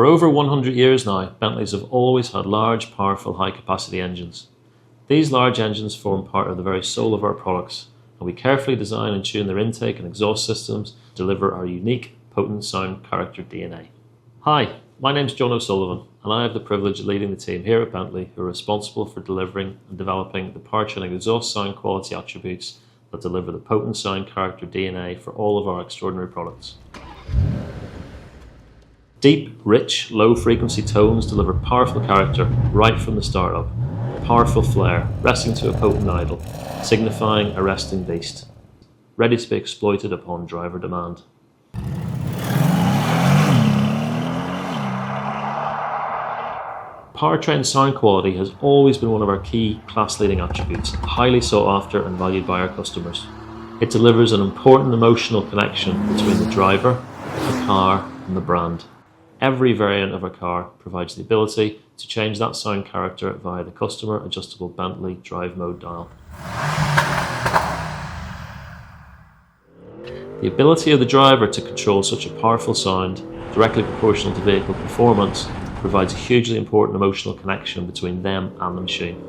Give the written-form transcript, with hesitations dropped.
For over 100 years now, Bentleys have always had large, powerful, high-capacity engines. These large engines form part of the very soul of our products, and we carefully design and tune their intake and exhaust systems to deliver our unique, potent sound character DNA. Hi, my name's John O'Sullivan, and I have the privilege of leading the team here at Bentley who are responsible for delivering and developing the power-chilling exhaust sound quality attributes that deliver the potent sound character DNA for all of our extraordinary products. Deep, rich, low-frequency tones deliver powerful character right from the start-up. Powerful flair, resting to a potent idle, signifying a resting beast, ready to be exploited upon driver demand. Powertrain sound quality has always been one of our key class-leading attributes, highly sought after and valued by our customers. It delivers an important emotional connection between the driver, the car, and the brand. Every variant of our car provides the ability to change that sound character via the customer adjustable Bentley drive mode dial. The ability of the driver to control such a powerful sound, directly proportional to vehicle performance, provides a hugely important emotional connection between them and the machine.